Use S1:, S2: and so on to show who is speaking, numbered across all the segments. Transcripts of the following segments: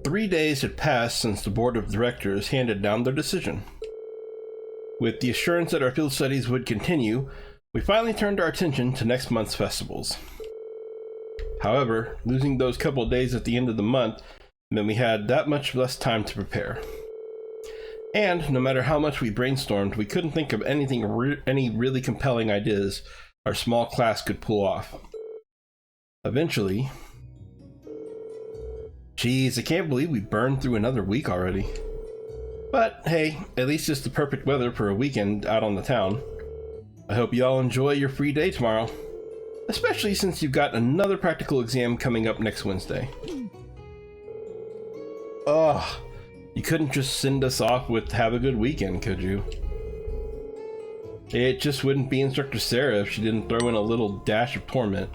S1: 3 days had passed since the board of directors handed down their decision. With the assurance that our field studies would continue, we finally turned our attention to next month's festivals. However, losing those couple of days at the end of the month meant we had that much less time to prepare. And no matter how much we brainstormed, we couldn't think of any really compelling ideas our small class could pull off. Eventually... Geez, I can't believe we burned through another week already. But hey, at least it's the perfect weather for a weekend out on the town. I hope you all enjoy your free day tomorrow, especially since you've got another practical exam coming up next Wednesday. Ugh, you couldn't just send us off with "have a good weekend," could you? It just wouldn't be Instructor Sarah if she didn't throw in a little dash of torment.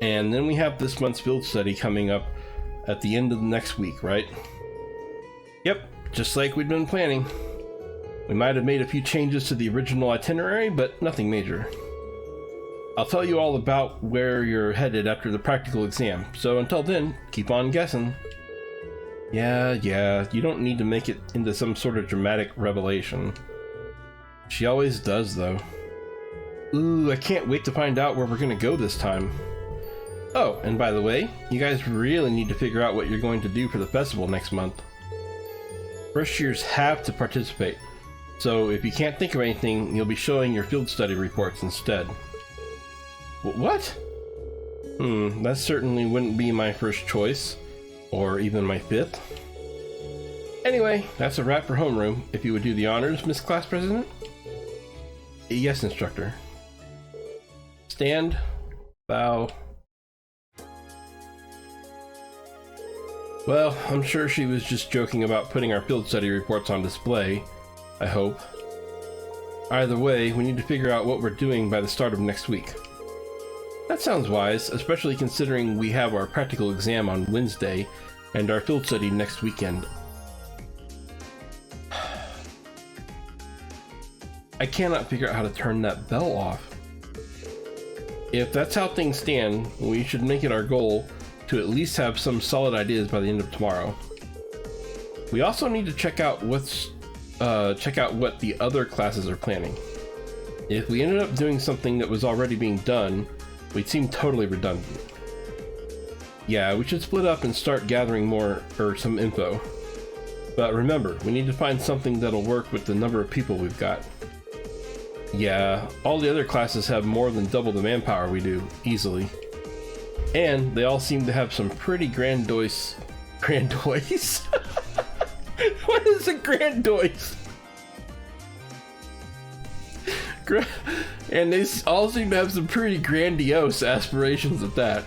S1: And then we have this month's field study coming up at the end of the next week, right? Yep, just like we'd been planning. We might have made a few changes to the original itinerary, but nothing major. I'll tell you all about where you're headed after the practical exam, so until then, keep on guessing. Yeah, you don't need to make it into some sort of dramatic revelation. She always does, though. Ooh, I can't wait to find out where we're gonna go this time. Oh, and by the way, you guys really need to figure out what you're going to do for the festival next month. First years have to participate, so if you can't think of anything, you'll be showing your field study reports instead. What? That certainly wouldn't be my first choice, or even my fifth. Anyway, that's a wrap for homeroom. If you would do the honors, Miss Class President? Yes, Instructor. Stand, bow. Well, I'm sure she was just joking about putting our field study reports on display, I hope. Either way, we need to figure out what we're doing by the start of next week. That sounds wise, especially considering we have our practical exam on Wednesday and our field study next weekend. I cannot figure out how to turn that bell off. If that's how things stand, we should make it our goal to at least have some solid ideas by the end of tomorrow. We also need to check out what the other classes are planning. If we ended up doing something that was already being done, we'd seem totally redundant. Yeah, we should split up and start gathering some info. But remember, we need to find something that'll work with the number of people we've got. Yeah, all the other classes have more than double the manpower we do, easily. And they all seem to have some pretty grandiose... Grandiose? What is a grandiose? And they all seem to have some pretty grandiose aspirations at that.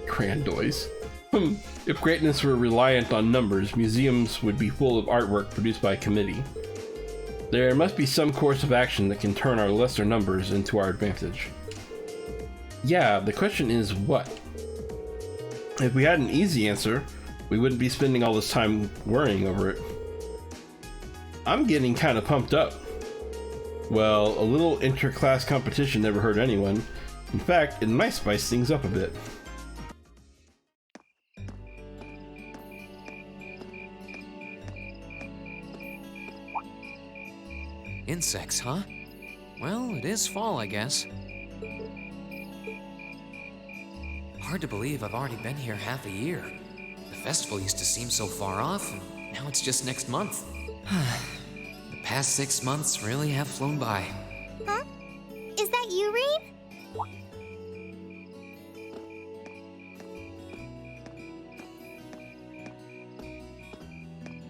S1: Grandiose. If greatness were reliant on numbers, museums would be full of artwork produced by a committee. There must be some course of action that can turn our lesser numbers into our advantage. Yeah, the question is what? If we had an easy answer, we wouldn't be spending all this time worrying over it. I'm getting kind of pumped up. Well, a little inter-class competition never hurt anyone. In fact, it might spice things up a bit.
S2: Insects, huh? Well, it is fall, I guess. Hard to believe I've already been here half a year. The festival used to seem so far off, and now it's just next month. The past 6 months really have flown by.
S3: Huh? Is that you, Reed?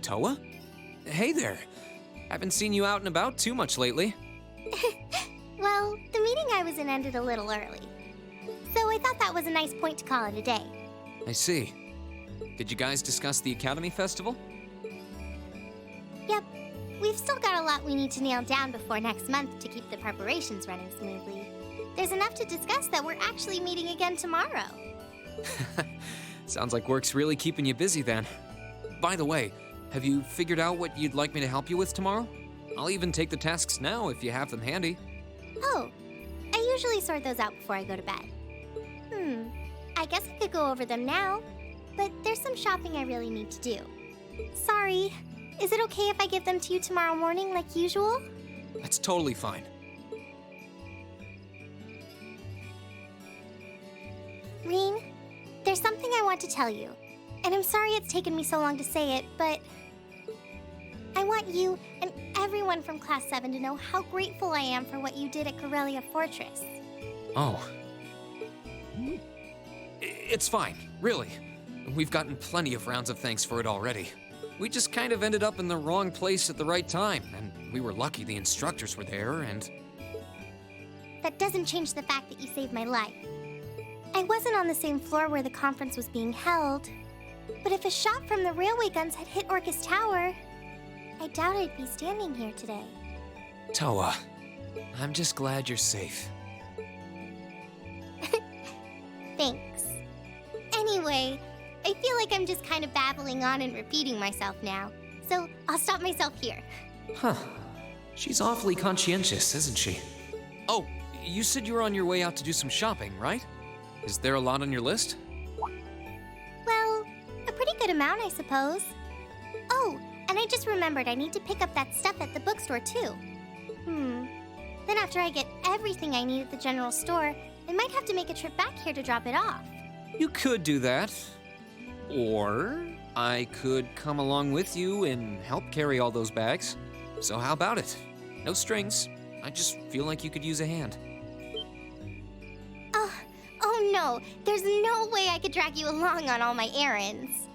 S2: Toa? Hey there. Haven't seen you out and about too much lately.
S3: Well, the meeting I was in ended a little early. So I thought that was a nice point to call it a day.
S2: I see. Did you guys discuss the Academy Festival?
S3: Yep. We've still got a lot we need to nail down before next month to keep the preparations running smoothly. There's enough to discuss that we're actually meeting again tomorrow.
S2: Sounds like work's really keeping you busy then. By the way, have you figured out what you'd like me to help you with tomorrow? I'll even take the tasks now if you have them handy.
S3: Oh, I usually sort those out before I go to bed. I guess I could go over them now. but there's some shopping I really need to do. Sorry. Is it okay if I give them to you tomorrow morning like usual?
S2: That's totally fine.
S3: Reen, there's something I want to tell you. And I'm sorry it's taken me so long to say it, but I want you and everyone from Class 7 to know how grateful I am for what you did at Corellia Fortress.
S2: Oh. It's fine, really. We've gotten plenty of rounds of thanks for it already. We just kind of ended up in the wrong place at the right time, and we were lucky the instructors were there, and...
S3: That doesn't change the fact that you saved my life. I wasn't on the same floor where the conference was being held, but if a shot from the railway guns had hit Orcus Tower, I doubt I'd be standing here today.
S2: Toa, I'm just glad you're safe.
S3: Thanks. Anyway, I feel like I'm just kind of babbling on and repeating myself now, so I'll stop myself here.
S2: Huh. She's awfully conscientious, isn't she? Oh, you said you were on your way out to do some shopping, right? Is there a lot on your list?
S3: Well, a pretty good amount, I suppose. Oh, and I just remembered I need to pick up that stuff at the bookstore, too. Then after I get everything I need at the general store, I might have to make a trip back here to drop it off.
S2: You could do that. Or I could come along with you and help carry all those bags. So how about it? No strings. I just feel like you could use a hand.
S3: Oh no, there's no way I could drag you along on all my errands.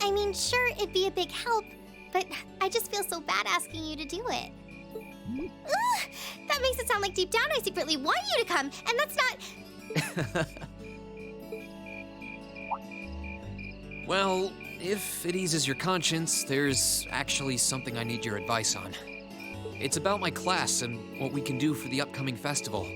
S3: I mean, sure, it'd be a big help, but I just feel so bad asking you to do it. Ugh, that makes it sound like deep down I secretly want you to come, and that's not...
S2: Well, if it eases your conscience, there's actually something I need your advice on. It's about my class and what we can do for the upcoming festival.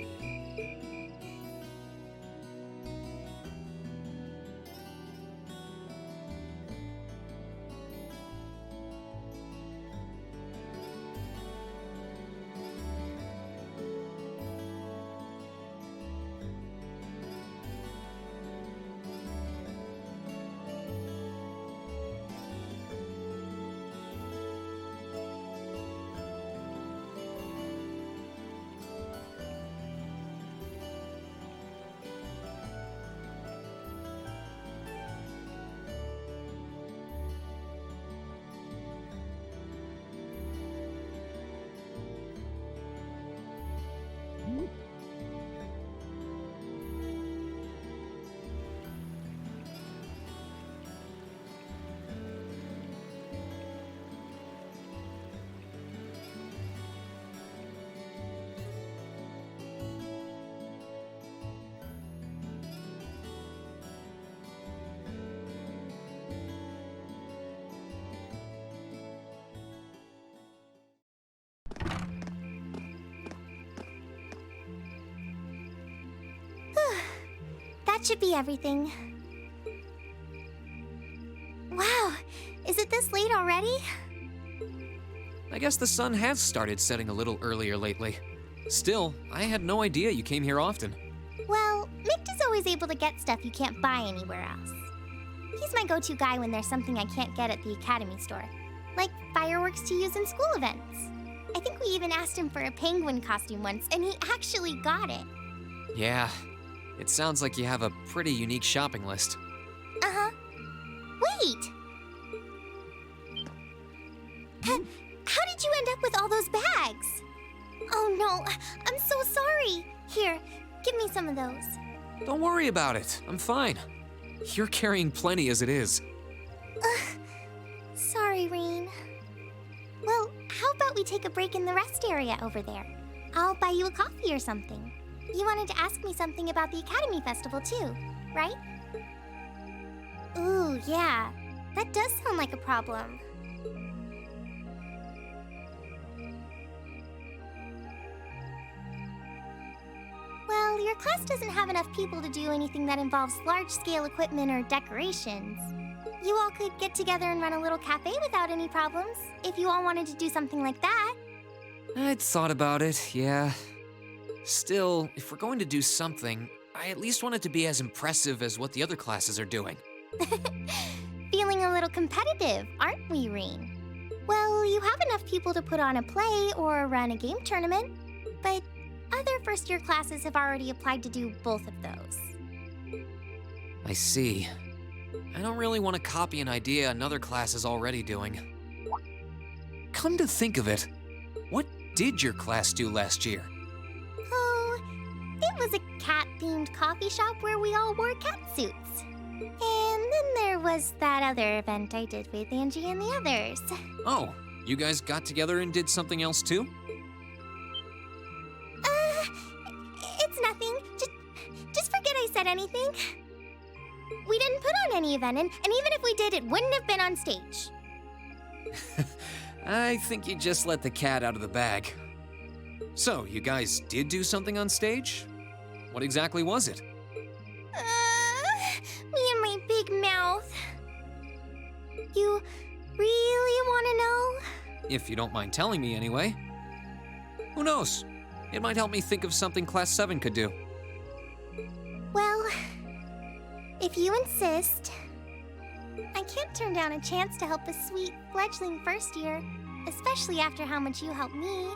S3: That should be everything. Wow, is it this late already?
S2: I guess the sun has started setting a little earlier lately. Still, I had no idea you came here often.
S3: Well, Mick is always able to get stuff you can't buy anywhere else. He's my go-to guy when there's something I can't get at the Academy store, like fireworks to use in school events. I think we even asked him for a penguin costume once, and he actually got it.
S2: Yeah, it sounds like you have a pretty unique shopping list.
S3: Uh-huh. Wait! How did you end up with all those bags? Oh no, I'm so sorry. Here, give me some of those.
S2: Don't worry about it, I'm fine. You're carrying plenty as it is.
S3: Sorry, Reen. Well, how about we take a break in the rest area over there? I'll buy you a coffee or something. You wanted to ask me something about the Academy Festival too, right? Ooh, yeah. That does sound like a problem. Well, your class doesn't have enough people to do anything that involves large-scale equipment or decorations. You all could get together and run a little cafe without any problems, if you all wanted to do something like that.
S2: I'd thought about it, yeah. Still, if we're going to do something, I at least want it to be as impressive as what the other classes are doing.
S3: Feeling a little competitive, aren't we, Reen? Well, you have enough people to put on a play or run a game tournament, but other first-year classes have already applied to do both of those.
S2: I see. I don't really want to copy an idea another class is already doing. Come to think of it, what did your class do last year?
S3: Oh, it was a cat-themed coffee shop where we all wore cat suits. And then there was that other event I did with Angie and the others.
S2: Oh, you guys got together and did something else too?
S3: It's nothing. Just forget I said anything. We didn't put on any event, and even if we did, it wouldn't have been on stage.
S2: I think you just let the cat out of the bag. So, you guys did do something on stage? What exactly was it?
S3: Me and my big mouth. You really want to know?
S2: If you don't mind telling me anyway. Who knows? It might help me think of something Class 7 could do.
S3: Well, if you insist. I can't turn down a chance to help a sweet, fledgling first year, especially after how much you helped me.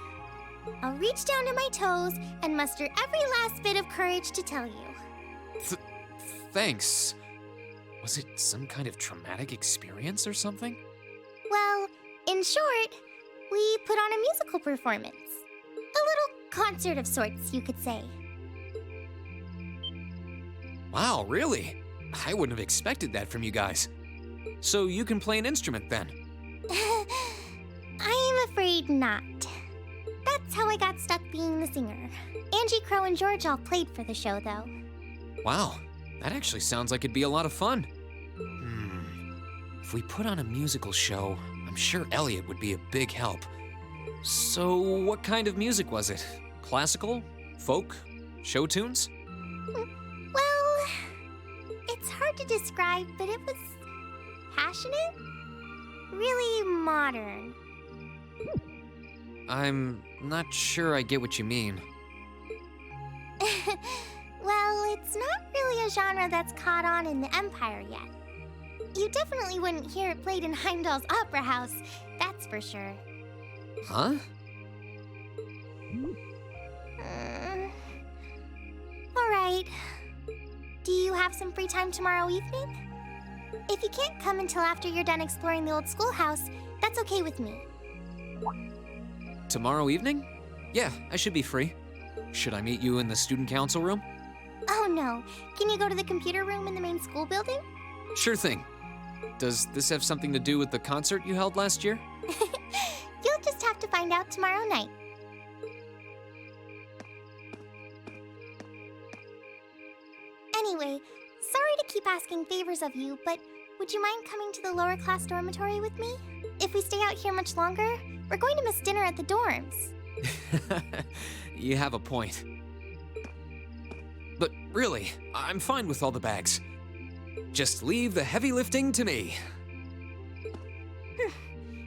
S3: I'll reach down to my toes and muster every last bit of courage to tell you.
S2: Thanks. Was it some kind of traumatic experience or something?
S3: Well, in short, we put on a musical performance. A little concert of sorts, you could say.
S2: Wow, really? I wouldn't have expected that from you guys. So you can play an instrument then?
S3: I'm afraid not. That's how I got stuck being the singer. Angie, Crow, and George all played for the show, though.
S2: Wow, that actually sounds like it'd be a lot of fun. If we put on a musical show, I'm sure Elliot would be a big help. So what kind of music was it? Classical? Folk? Show tunes?
S3: Well, it's hard to describe, but it was passionate, really modern.
S2: I'm not sure I get what you mean.
S3: Well, it's not really a genre that's caught on in the Empire yet. You definitely wouldn't hear it played in Heimdall's Opera House, that's for sure.
S2: Huh?
S3: All right. Do you have some free time tomorrow evening? If you can't come until after you're done exploring the old schoolhouse, that's okay with me.
S2: Tomorrow evening? Yeah, I should be free. Should I meet you in the student council room?
S3: Oh no. Can you go to the computer room in the main school building?
S2: Sure thing. Does this have something to do with the concert you held last year?
S3: You'll just have to find out tomorrow night. Anyway, sorry to keep asking favors of you, but would you mind coming to the lower class dormitory with me? If we stay out here much longer, we're going to miss dinner at the dorms.
S2: You have a point. But really, I'm fine with all the bags. Just leave the heavy lifting to me.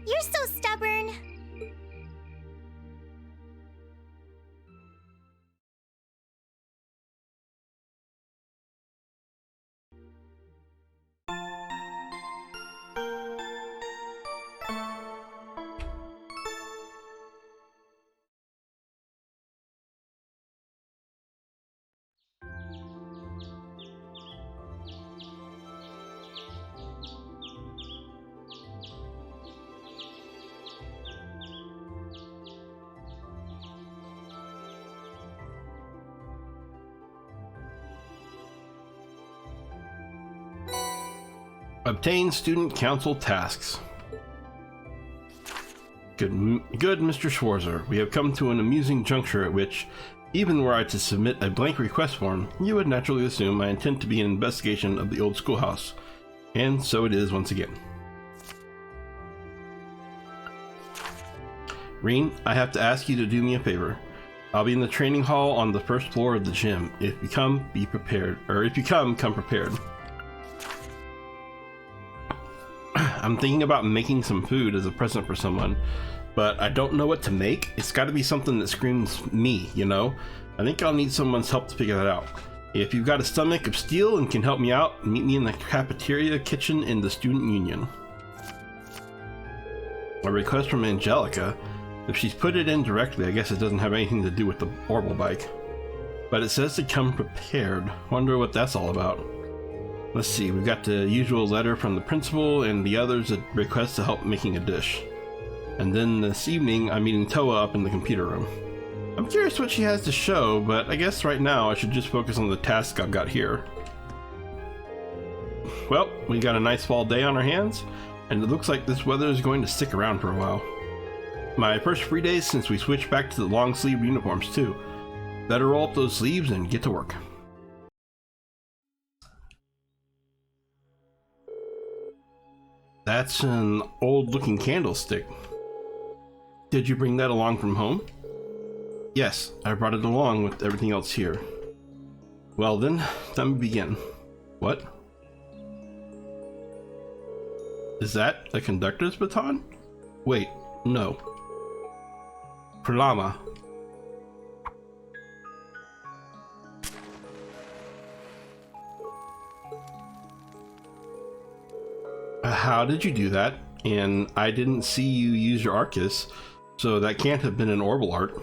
S3: You're so stubborn.
S1: Obtain student council tasks. Good, Mr. Schwarzer. We have come to an amusing juncture at which, even were I to submit a blank request form, you would naturally assume my intent to be an investigation of the old schoolhouse. And so it is once again. Reen, I have to ask you to do me a favor. I'll be in the training hall on the first floor of the gym. If you come, be prepared. Or if you come prepared. I'm thinking about making some food as a present for someone, but I don't know what to make. It's got to be something that screams me, you know? I think I'll need someone's help to figure that out. If you've got a stomach of steel and can help me out, meet me in the cafeteria kitchen in the student union. A request from Angelica. If she's put it in directly, I guess it doesn't have anything to do with the orbital bike. But it says to come prepared. Wonder what that's all about. Let's see, we've got the usual letter from the principal and the others a request to help making a dish. And then this evening, I'm meeting Toa up in the computer room. I'm curious what she has to show, but I guess right now I should just focus on the task I've got here. Well, we got a nice fall day on our hands, and it looks like this weather is going to stick around for a while. My first free days since we switched back to the long sleeve uniforms too. Better roll up those sleeves and get to work. That's an old looking candlestick. Did you bring that along from home? Yes, I brought it along with everything else here. Well then, let me begin. What? Is that a conductor's baton? Wait, no. Pralama. How did you do that? And I didn't see you use your Arcus, so that can't have been an orbital art.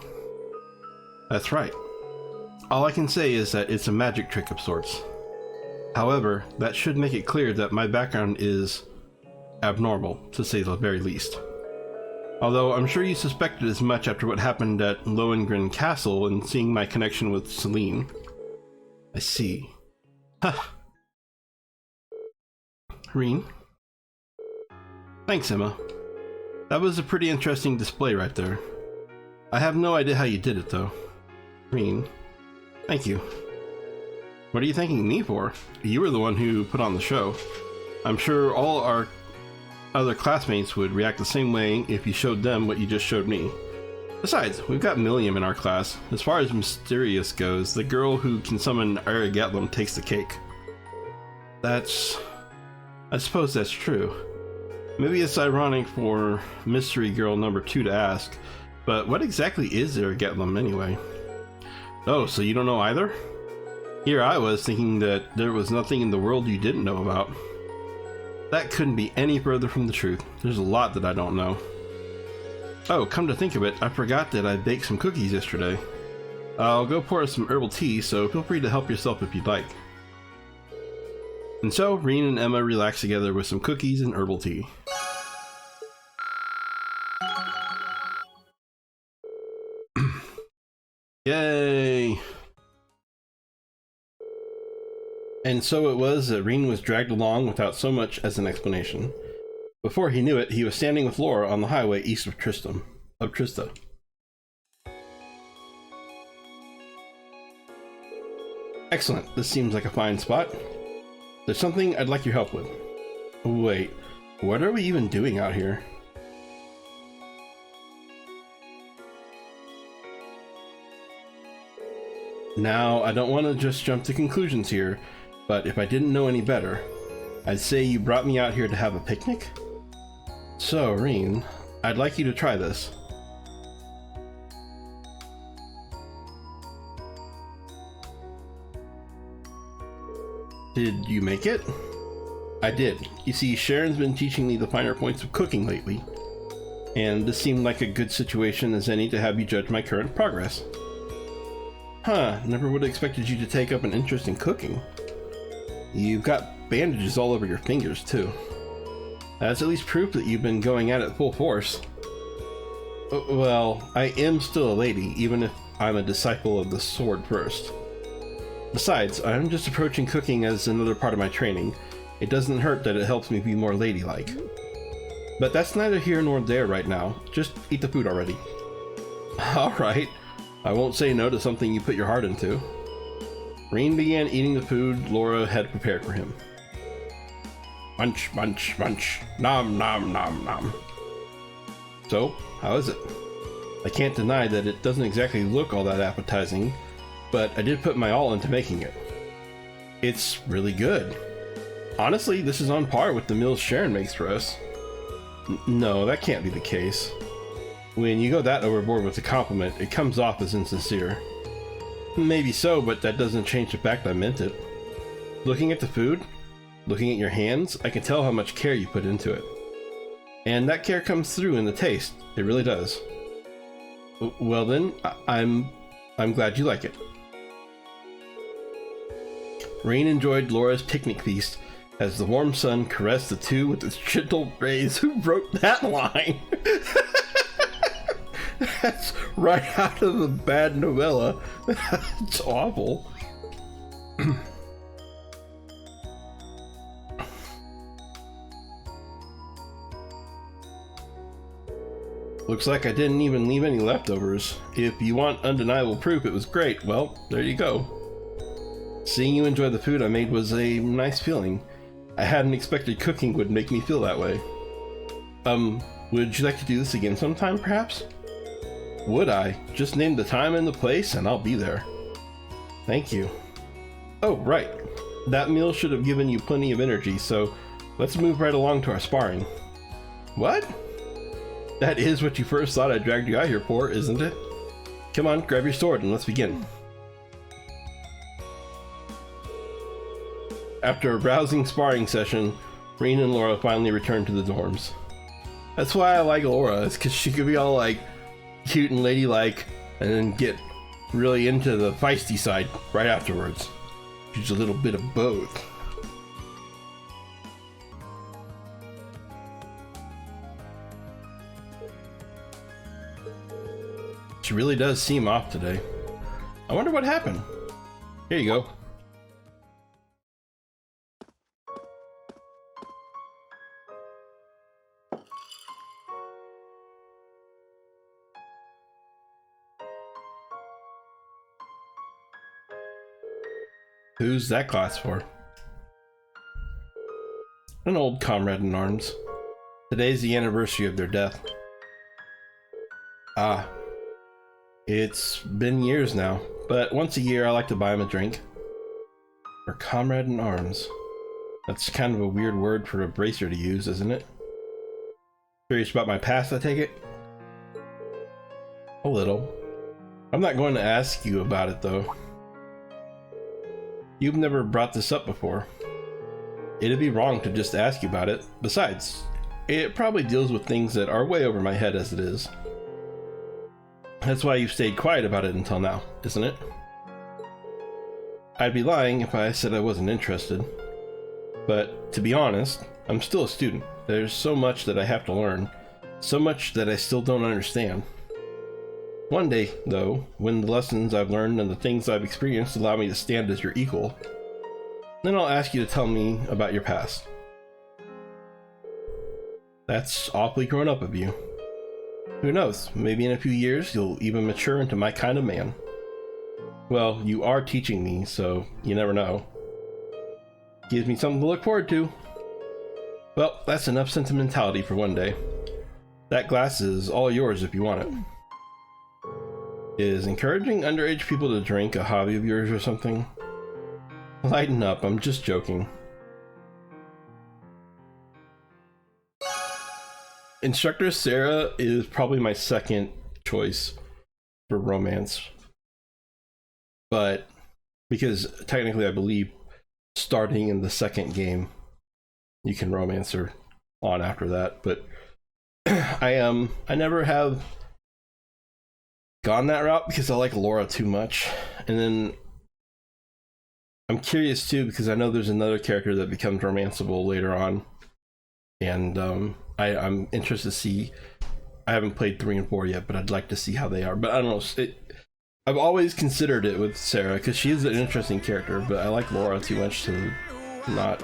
S1: That's right. All I can say is that it's a magic trick of sorts. However, that should make it clear that my background is abnormal, to say the very least. Although I'm sure you suspected as much after what happened at Lohengrin Castle and seeing my connection with Celine. I see. Huh. Reen? Thanks, Emma. That was a pretty interesting display right there. I have no idea how you did it, though. Reen, thank you. What are you thanking me for? You were the one who put on the show. I'm sure all our other classmates would react the same way if you showed them what you just showed me. Besides, we've got Milliam in our class. As far as mysterious goes, the girl who can summon Arigatlum takes the cake. I suppose that's true. Maybe it's ironic for Mystery Girl number 2 to ask, but what exactly is Arigatlum anyway? Oh, so you don't know either? Here I was thinking that there was nothing in the world you didn't know about. That couldn't be any further from the truth. There's a lot that I don't know. Oh, come to think of it, I forgot that I baked some cookies yesterday. I'll go pour some herbal tea, so feel free to help yourself if you'd like. And so, Reen and Emma relax together with some cookies and herbal tea. Yay! And so it was that Reen was dragged along without so much as an explanation. Before he knew it, he was standing with Laura on the highway east of Trista. Excellent, this seems like a fine spot. There's something I'd like your help with. Wait, what are we even doing out here? Now, I don't want to just jump to conclusions here, but if I didn't know any better, I'd say you brought me out here to have a picnic? So, Reen, I'd like you to try this. Did you make it? I did. You see, Sharon's been teaching me the finer points of cooking lately, and this seemed like a good situation as any to have you judge my current progress. Huh, never would have expected you to take up an interest in cooking. You've got bandages all over your fingers, too. That's at least proof that you've been going at it full force. Well, I am still a lady, even if I'm a disciple of the sword first. Besides, I'm just approaching cooking as another part of my training. It doesn't hurt that it helps me be more ladylike. But that's neither here nor there right now. Just eat the food already. Alright. I won't say no to something you put your heart into. Reen began eating the food Laura had prepared for him. Munch, munch, munch. Nom, nom, nom, nom. So, how is it? I can't deny that it doesn't exactly look all that appetizing, but I did put my all into making it. It's really good. Honestly, this is on par with the meals Sharon makes for us. No, that can't be the case. When you go that overboard with a compliment, it comes off as insincere. Maybe so, but that doesn't change the fact I meant it. Looking at the food, looking at your hands, I can tell how much care you put into it. And that care comes through in the taste. It really does. Well then, I'm glad you like it. Rain enjoyed Laura's picnic feast as the warm sun caressed the two with its gentle rays. Who wrote that line? That's right out of a bad novella. It's awful. Looks like I didn't even leave any leftovers. If you want undeniable proof it was great, well, there you go. Seeing you enjoy the food I made was a nice feeling. I hadn't expected cooking would make me feel that way. Would you like to do this again sometime, perhaps? Would I? Just name the time and the place and I'll be there. Thank you. Oh, right. That meal should have given you plenty of energy, so let's move right along to our sparring. What? That is what you first thought I dragged you out here for, isn't it? Come on, grab your sword and let's begin. After a rousing sparring session, Rain and Laura finally returned to the dorms. That's why I like Laura, is because she could be all like cute and ladylike and then get really into the feisty side right afterwards. She's a little bit of both. She really does seem off today. I wonder what happened. Here you go. Who's that class for? An old comrade in arms. Today's the anniversary of their death. Ah. It's been years now, but once a year I like to buy him a drink. For comrade in arms. That's kind of a weird word for a bracer to use, isn't it? Curious about my past, I take it? A little. I'm not going to ask you about it, though. You've never brought this up before. It'd be wrong to just ask you about it. Besides, it probably deals with things that are way over my head as it is. That's why you've stayed quiet about it until now, isn't it? I'd be lying if I said I wasn't interested. But to be honest, I'm still a student. There's so much that I have to learn. So much that I still don't understand. One day, though, when the lessons I've learned and the things I've experienced allow me to stand as your equal, then I'll ask you to tell me about your past. That's awfully grown up of you. Who knows, maybe in a few years you'll even mature into my kind of man. Well, you are teaching me, so you never know. Gives me something to look forward to. Well, that's enough sentimentality for one day. That glass is all yours if you want it. Is encouraging underage people to drink a hobby of yours or something? Lighten up, I'm just joking. Instructor Sarah is probably my second choice for romance. But because technically I believe starting in the second game you can romance her on after that, but I never have gone that route because I like Laura too much. And then I'm curious too because I know there's another character that becomes romanceable later on, and I'm interested to see. I haven't played 3 and 4 yet, but I'd like to see how they are. But I don't know. I've always considered it with Sarah because she is an interesting character, but I like Laura too much to not,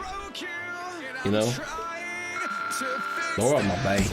S1: you know. Laura, my babe.